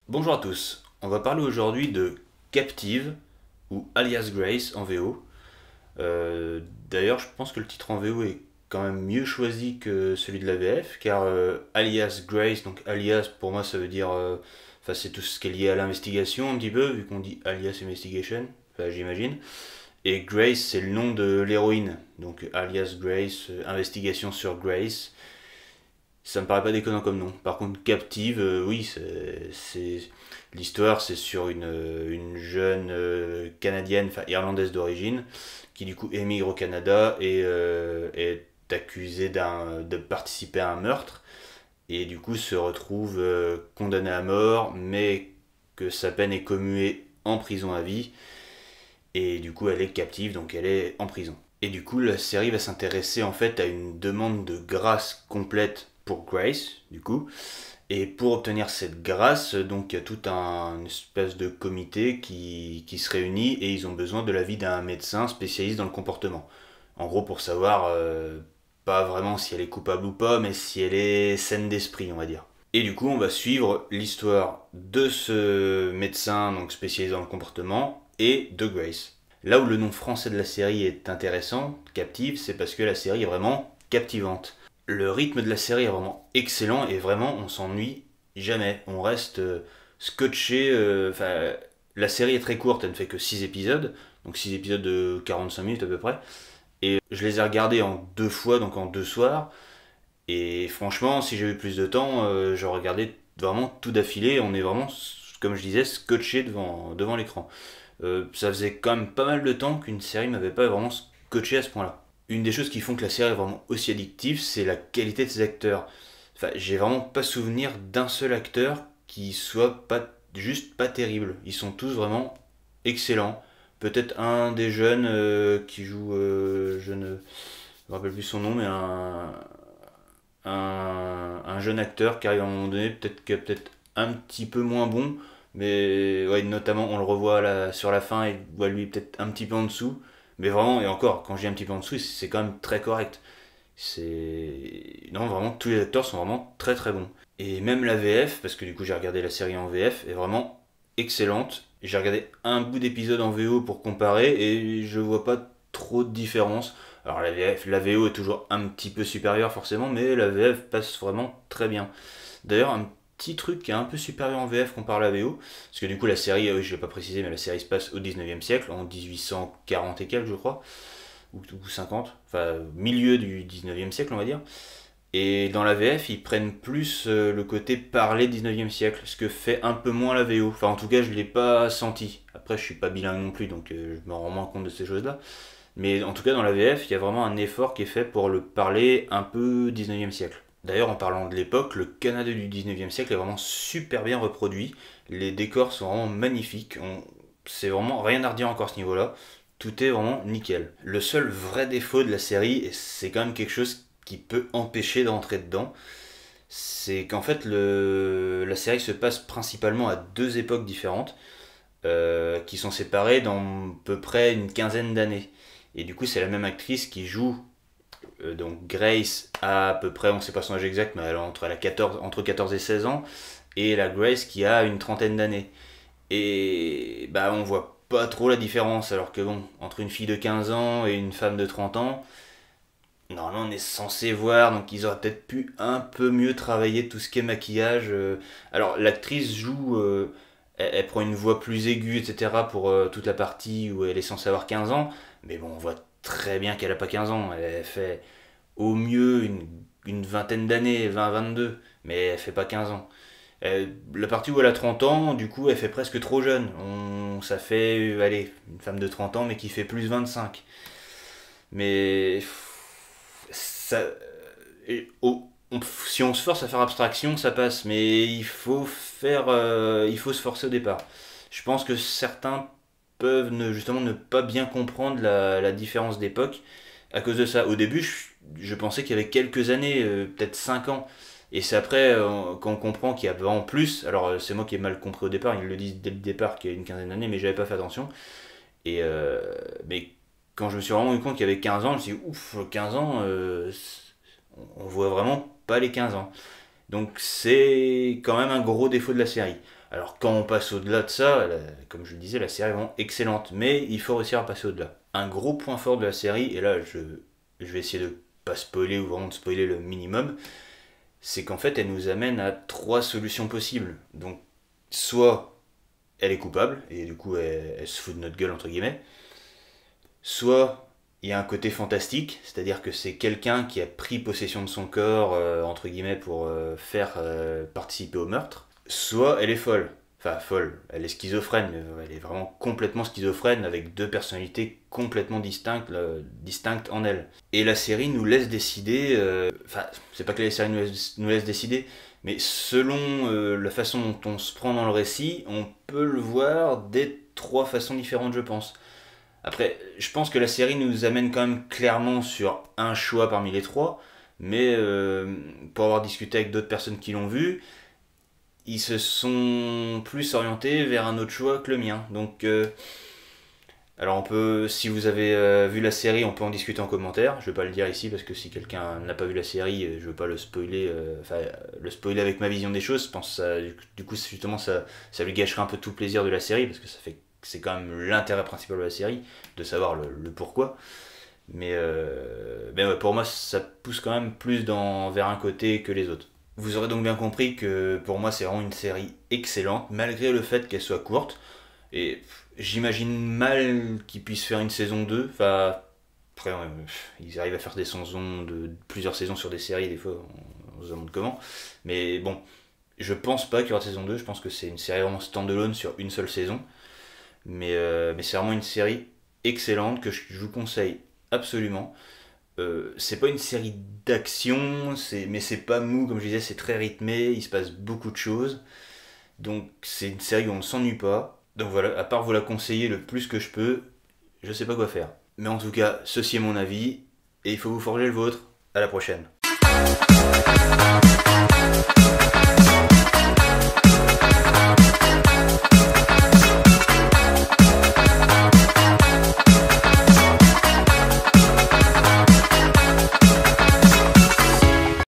Bonjour à tous, on va parler aujourd'hui de Captive ou Alias Grace en VO. D'ailleurs, je pense que le titre en VO est quand même mieux choisi que celui de la VF, car Alias Grace, donc Alias pour moi ça veut dire, enfin c'est tout ce qui est lié à l'investigation un petit peu, vu qu'on dit Alias Investigation, enfin, j'imagine. Et Grace c'est le nom de l'héroïne, donc Alias Grace, investigation sur Grace. Ça me paraît pas déconnant comme nom. Par contre, Captive, oui, l'histoire, c'est sur une jeune canadienne, enfin irlandaise d'origine, qui du coup émigre au Canada et est accusée de participer à un meurtre et du coup se retrouve condamnée à mort, mais que sa peine est commuée en prison à vie et du coup elle est captive, donc elle est en prison. Et du coup la série va s'intéresser en fait à une demande de grâce complète pour Grace, du coup. Et pour obtenir cette grâce, donc il y a tout un une espèce de comité qui se réunit et ils ont besoin de l'avis d'un médecin spécialiste dans le comportement. En gros pour savoir pas vraiment si elle est coupable ou pas, mais si elle est saine d'esprit, on va dire. Et du coup, on va suivre l'histoire de ce médecin donc spécialisé dans le comportement et de Grace. Là où le nom français de la série est intéressant, Captive, c'est parce que la série est vraiment captivante. Le rythme de la série est vraiment excellent et vraiment on s'ennuie jamais. On reste scotché. La série est très courte, elle ne fait que 6 épisodes, donc 6 épisodes de 45 minutes à peu près. Et je les ai regardés en deux fois, donc en deux soirs. Et franchement, si j'avais plus de temps, je regardais vraiment tout d'affilée. On est vraiment, comme je disais, scotché devant l'écran. Ça faisait quand même pas mal de temps qu'une série m'avait pas vraiment scotché à ce point-là. Une des choses qui font que la série est vraiment aussi addictive, c'est la qualité de ses acteurs. Enfin, j'ai vraiment pas souvenir d'un seul acteur qui soit pas juste pas terrible. Ils sont tous vraiment excellents. Peut-être un des jeunes qui joue, je ne me rappelle plus son nom, mais un jeune acteur qui arrive à un moment donné, peut-être un petit peu moins bon, mais ouais, notamment on le revoit sur la fin et voit lui peut-être un petit peu en dessous, mais vraiment, et encore, quand je dis un petit peu en dessous, c'est quand même très correct. Non, vraiment, tous les acteurs sont vraiment très très bons. Et même la VF, parce que du coup j'ai regardé la série en VF, est vraiment excellente. J'ai regardé un bout d'épisode en VO pour comparer et je vois pas trop de différence. Alors la VO est toujours un petit peu supérieure forcément, mais la VF passe vraiment très bien. D'ailleurs, un petit truc qui est un peu supérieur en VF comparé à la VO, parce que du coup la série, oui, je l'ai pas précisé, mais la série se passe au 19e siècle, en 1840 et quelques je crois, ou 50, enfin milieu du 19e siècle on va dire. Et dans la VF, ils prennent plus le côté parler 19e siècle, ce que fait un peu moins la VO. Enfin, en tout cas, je ne l'ai pas senti. Après, je suis pas bilingue non plus, donc je me rends moins compte de ces choses-là. Mais en tout cas, dans la VF, il y a vraiment un effort qui est fait pour le parler un peu 19e siècle. D'ailleurs, en parlant de l'époque, le Canada du 19e siècle est vraiment super bien reproduit. Les décors sont vraiment magnifiques. C'est vraiment rien à redire encore à ce niveau-là. Tout est vraiment nickel. Le seul vrai défaut de la série, et c'est quand même quelque chose qui peut empêcher d'entrer dedans, c'est qu'en fait la série se passe principalement à deux époques différentes qui sont séparées dans à peu près une quinzaine d'années. Et du coup c'est la même actrice qui joue donc Grace à peu près, on ne sait pas son âge exact, mais elle entre 14 et 16 ans, et la Grace qui a une trentaine d'années. Et bah on voit pas trop la différence, alors que bon, entre une fille de 15 ans et une femme de 30 ans, normalement, on est censé voir, donc ils auraient peut-être pu un peu mieux travailler tout ce qui est maquillage. Alors, l'actrice joue, elle prend une voix plus aiguë, etc. pour toute la partie où elle est censée avoir 15 ans. Mais bon, on voit très bien qu'elle a pas 15 ans. Elle fait au mieux une vingtaine d'années, 20, 22, mais elle fait pas 15 ans. La partie où elle a 30 ans, du coup, elle fait presque trop jeune. Ça fait, allez, une femme de 30 ans, mais qui fait plus 25. Mais ça, si on se force à faire abstraction, ça passe, mais il faut se forcer au départ. Je pense que certains peuvent justement ne pas bien comprendre la différence d'époque à cause de ça. Au début, je pensais qu'il y avait quelques années, peut-être 5 ans. Et c'est après, quand on comprend qu'il y a en plus, alors c'est moi qui ai mal compris au départ, ils le disent dès le départ qu'il y a une quinzaine d'années, mais j'avais pas fait attention. Mais quand je me suis vraiment rendu compte qu'il y avait 15 ans, je me suis dit, ouf, 15 ans, on voit vraiment pas les 15 ans. Donc c'est quand même un gros défaut de la série. Alors quand on passe au-delà de ça, comme je le disais, la série est vraiment excellente, mais il faut réussir à passer au-delà. Un gros point fort de la série, et là je vais essayer de pas spoiler ou vraiment de spoiler le minimum, c'est qu'en fait elle nous amène à trois solutions possibles. Donc soit elle est coupable, et du coup elle se fout de notre gueule entre guillemets, soit il y a un côté fantastique, c'est-à-dire que c'est quelqu'un qui a pris possession de son corps, entre guillemets, pour faire participer au meurtre, soit elle est folle. Enfin, folle, elle est schizophrène, mais elle est vraiment complètement schizophrène, avec deux personnalités complètement distinctes en elle. Et la série nous laisse décider, enfin, c'est pas que la série nous laisse décider, mais selon la façon dont on se prend dans le récit, on peut le voir des trois façons différentes, je pense. Après, je pense que la série nous amène quand même clairement sur un choix parmi les trois, mais pour avoir discuté avec d'autres personnes qui l'ont vu, ils se sont plus orientés vers un autre choix que le mien. Donc, alors on peut, si vous avez vu la série, on peut en discuter en commentaire. Je vais pas le dire ici parce que si quelqu'un n'a pas vu la série, je veux pas le spoiler, le spoiler avec ma vision des choses. Je pense que ça, du coup, justement, ça lui gâcherait un peu tout le plaisir de la série parce que ça fait, c'est quand même l'intérêt principal de la série, de savoir le pourquoi. Mais ouais, pour moi, ça pousse quand même plus vers un côté que les autres. Vous aurez donc bien compris que pour moi, c'est vraiment une série excellente, malgré le fait qu'elle soit courte. Et j'imagine mal qu'ils puissent faire une saison 2. Enfin, après, ils arrivent à faire des saisons plusieurs saisons sur des séries, des fois, on se demande comment. Mais bon, je pense pas qu'il y aura de saison 2. Je pense que c'est une série vraiment standalone sur une seule saison. Mais c'est vraiment une série excellente que je vous conseille absolument. C'est pas une série d'action, mais c'est pas mou, comme je disais, c'est très rythmé, il se passe beaucoup de choses. Donc c'est une série où on ne s'ennuie pas. Donc voilà, à part vous la conseiller le plus que je peux, je sais pas quoi faire. Mais en tout cas, ceci est mon avis, et il faut vous forger le vôtre. À la prochaine.